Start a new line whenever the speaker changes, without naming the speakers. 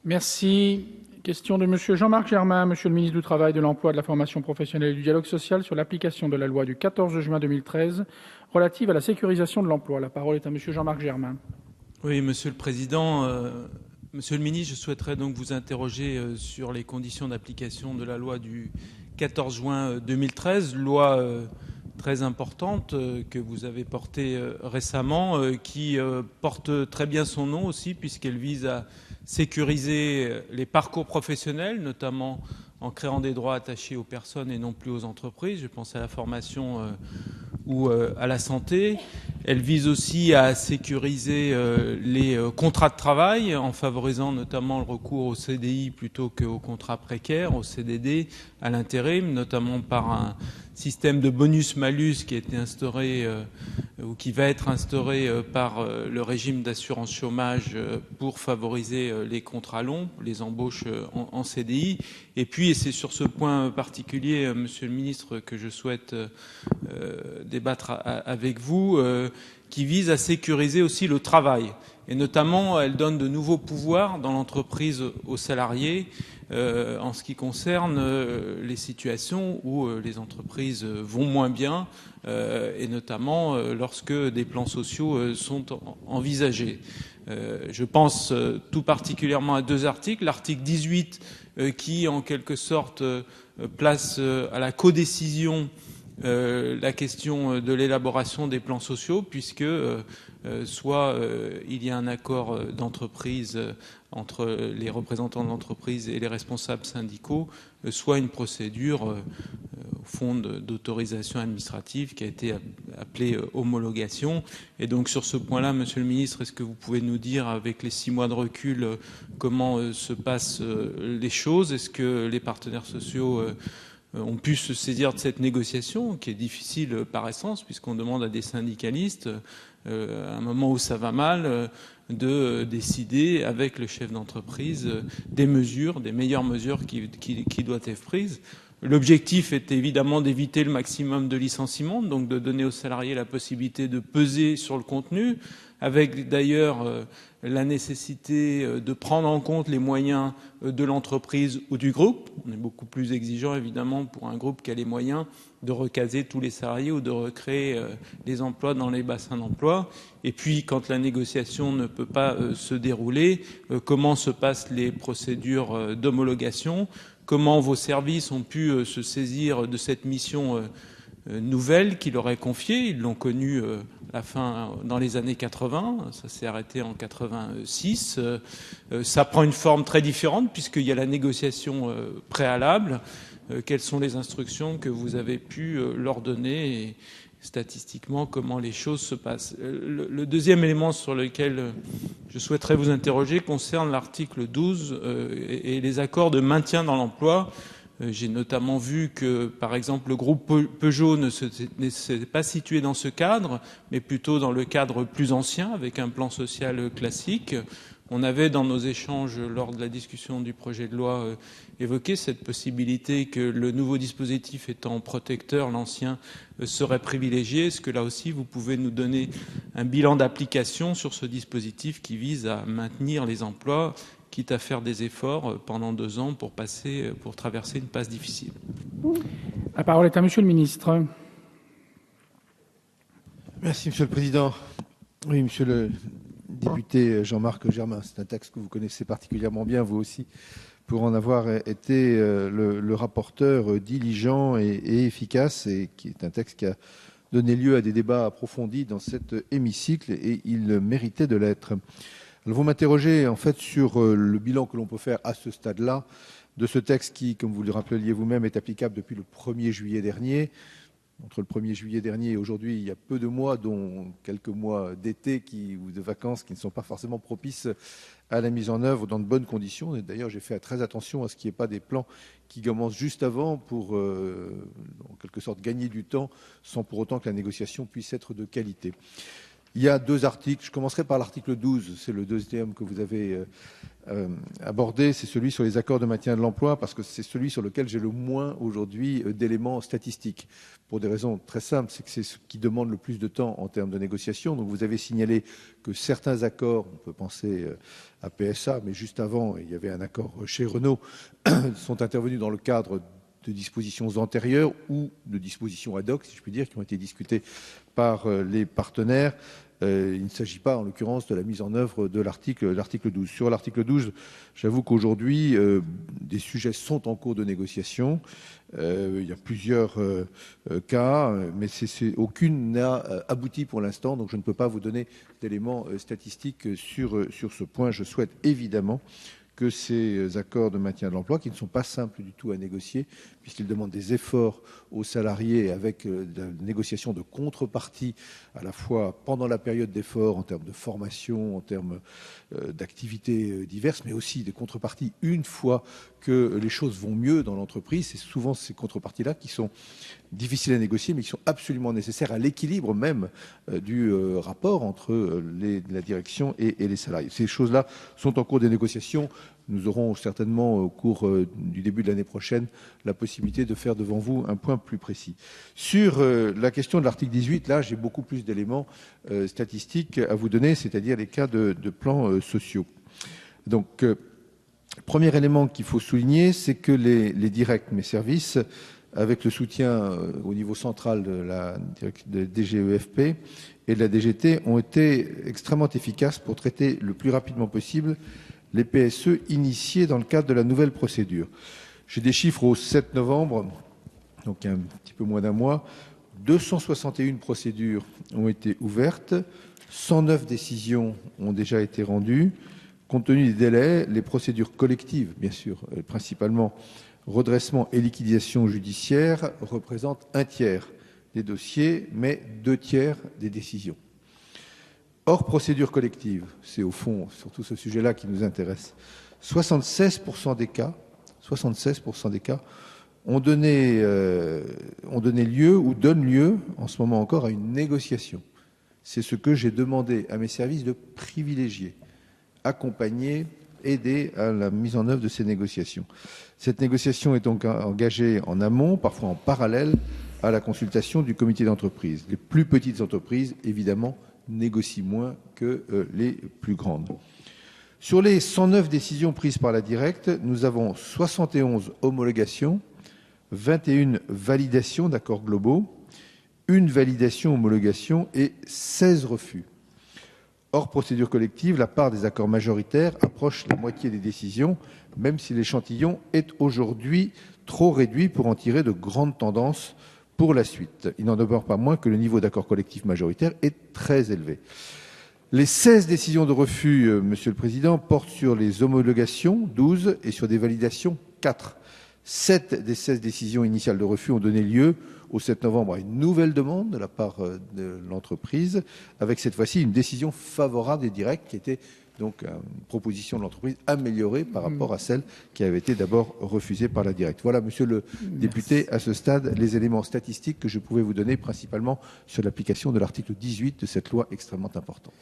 Merci. Question de Monsieur Jean-Marc Germain, Monsieur le ministre du Travail, de l'Emploi, de la Formation professionnelle et du Dialogue social sur l'application de la loi du 14 juin 2013 relative à la sécurisation de l'emploi. La parole est à Monsieur Jean-Marc Germain.
Oui, Monsieur le Président, Monsieur le Ministre, je souhaiterais donc vous interroger sur les conditions d'application de la loi du 14 juin 2013, loi très importante que vous avez portée récemment, qui porte très bien son nom aussi, puisqu'elle vise à sécuriser les parcours professionnels, notamment en créant des droits attachés aux personnes et non plus aux entreprises. Je pense à la formation ou à la santé. Elle vise aussi à sécuriser les contrats de travail en favorisant notamment le recours au CDI plutôt qu'aux contrats précaires, au CDD, à l'intérim, notamment par un système de bonus-malus qui a été instauré ou qui va être instauré par le régime d'assurance chômage pour favoriser les contrats longs, les embauches en CDI. Et puis, et c'est sur ce point particulier, Monsieur le Ministre, que je souhaite débattre avec vous, qui vise à sécuriser aussi le travail. Et notamment, elle donne de nouveaux pouvoirs dans l'entreprise aux salariés en ce qui concerne les situations où les entreprises vont moins bien et notamment lorsque des plans sociaux sont envisagés. Je pense tout particulièrement à deux articles. L'article 18 qui, en quelque sorte, place à la codécision la question de l'élaboration des plans sociaux, puisque soit il y a un accord d'entreprise entre les représentants de l'entreprise et les responsables syndicaux, soit une procédure au fond d'autorisation administrative qui a été appelée homologation. Et donc sur ce point-là, Monsieur le Ministre, est-ce que vous pouvez nous dire, avec les 6 mois de recul, comment se passent les choses? Est-ce que les partenaires sociaux ont pu se saisir de cette négociation, qui est difficile par essence, puisqu'on demande à des syndicalistes, à un moment où ça va mal, de décider avec le chef d'entreprise des mesures, des meilleures mesures qui doivent être prises. L'objectif est évidemment d'éviter le maximum de licenciements, donc de donner aux salariés la possibilité de peser sur le contenu, avec d'ailleurs la nécessité de prendre en compte les moyens de l'entreprise ou du groupe. On est beaucoup plus exigeant évidemment pour un groupe qui a les moyens de recaser tous les salariés ou de recréer des emplois dans les bassins d'emploi. Et puis quand la négociation ne peut pas se dérouler, comment se passent les procédures d'homologation? Comment vos services ont pu se saisir de cette mission nouvelle qui leur est confiée? Ils l'ont connue la fin dans les années 80, ça s'est arrêté en 86. Ça prend une forme très différente puisqu'il y a la négociation préalable. Quelles sont les instructions que vous avez pu leur donner et statistiquement comment les choses se passent? Le deuxième élément sur lequel je souhaiterais vous interroger concerne l'article 12 et les accords de maintien dans l'emploi. J'ai notamment vu que, par exemple, le groupe Peugeot ne s'est pas situé dans ce cadre, mais plutôt dans le cadre plus ancien, avec un plan social classique. On avait, dans nos échanges lors de la discussion du projet de loi, évoqué cette possibilité que le nouveau dispositif étant protecteur, l'ancien serait privilégié. Est-ce que là aussi, vous pouvez nous donner un bilan d'application sur ce dispositif qui vise à maintenir les emplois, quitte à faire des efforts pendant 2 ans pour traverser une passe difficile?
La parole est à Monsieur le ministre.
Merci, Monsieur le Président. Oui, Monsieur le député Jean-Marc Germain, c'est un texte que vous connaissez particulièrement bien, vous aussi, pour en avoir été le rapporteur diligent et efficace, et qui est un texte qui a donné lieu à des débats approfondis dans cet hémicycle, et il méritait de l'être. Alors vous m'interrogez en fait sur le bilan que l'on peut faire à ce stade-là de ce texte qui, comme vous le rappeliez vous-même, est applicable depuis le 1er juillet dernier. Entre le 1er juillet dernier et aujourd'hui, il y a peu de mois, dont quelques mois d'été ou de vacances qui ne sont pas forcément propices à la mise en œuvre dans de bonnes conditions. Et d'ailleurs, j'ai fait très attention à ce qu'il n'y ait pas des plans qui commencent juste avant pour, en quelque sorte, gagner du temps sans pour autant que la négociation puisse être de qualité. Il y a deux articles. Je commencerai par l'article 12. C'est le deuxième que vous avez abordé. C'est celui sur les accords de maintien de l'emploi, parce que c'est celui sur lequel j'ai le moins aujourd'hui d'éléments statistiques. Pour des raisons très simples, c'est que c'est ce qui demande le plus de temps en termes de négociation. Donc vous avez signalé que certains accords, on peut penser à PSA, mais juste avant, il y avait un accord chez Renault, sont intervenus dans le cadre de dispositions antérieures ou de dispositions ad hoc, si je puis dire, qui ont été discutées par les partenaires. Il ne s'agit pas, en l'occurrence, de la mise en œuvre de l'article 12. Sur l'article 12, j'avoue qu'aujourd'hui, des sujets sont en cours de négociation. Il y a plusieurs cas, mais aucune n'a abouti pour l'instant, donc je ne peux pas vous donner d'éléments statistiques sur ce point. Je souhaite évidemment que ces accords de maintien de l'emploi, qui ne sont pas simples du tout à négocier, puisqu'ils demandent des efforts aux salariés avec la négociation de contrepartie, à la fois pendant la période d'effort, en termes de formation, en termes d'activités diverses, mais aussi des contreparties une fois que les choses vont mieux dans l'entreprise. C'est souvent ces contreparties-là qui sont difficiles à négocier, mais qui sont absolument nécessaires à l'équilibre même du rapport entre la direction et les salariés. Ces choses-là sont en cours de négociation. Nous aurons certainement au cours du début de l'année prochaine la possibilité de faire devant vous un point plus précis. Sur la question de l'article 18, là j'ai beaucoup plus d'éléments statistiques à vous donner, c'est-à-dire les cas de plans sociaux. Donc, premier élément qu'il faut souligner, c'est que les directs, mes services, avec le soutien au niveau central de la DGEFP et de la DGT, ont été extrêmement efficaces pour traiter le plus rapidement possible les PSE initiés dans le cadre de la nouvelle procédure. J'ai des chiffres au 7 novembre, donc il y a un petit peu moins d'un mois. 261 procédures ont été ouvertes, 109 décisions ont déjà été rendues. Compte tenu des délais, les procédures collectives, bien sûr, principalement redressement et liquidation judiciaire, représentent un tiers des dossiers, mais 2 tiers des décisions. Hors procédure collective, c'est au fond surtout ce sujet-là qui nous intéresse, 76% des cas ont donné lieu ou donnent lieu en ce moment encore à une négociation. C'est ce que j'ai demandé à mes services de privilégier, accompagner, aider à la mise en œuvre de ces négociations. Cette négociation est donc engagée en amont, parfois en parallèle à la consultation du comité d'entreprise. Les plus petites entreprises, évidemment, négocient moins que les plus grandes. Sur les 109 décisions prises par la directe, nous avons 71 homologations, 21 validations d'accords globaux, 1 validation homologation et 16 refus. Hors procédure collective, la part des accords majoritaires approche la moitié des décisions, même si l'échantillon est aujourd'hui trop réduit pour en tirer de grandes tendances pour la suite. Il n'en demeure pas moins que le niveau d'accord collectif majoritaire est très élevé. Les 16 décisions de refus, Monsieur le Président, portent sur les homologations, 12, et sur des validations, 4. 7 des 16 décisions initiales de refus ont donné lieu au 7 novembre à une nouvelle demande de la part de l'entreprise, avec cette fois-ci une décision favorable des directs, qui était donc une proposition de l'entreprise améliorée par rapport à celle qui avait été d'abord refusée par la directe. Voilà, Monsieur le député, à ce stade, les éléments statistiques que je pouvais vous donner, principalement sur l'application de l'article 18 de cette loi extrêmement importante.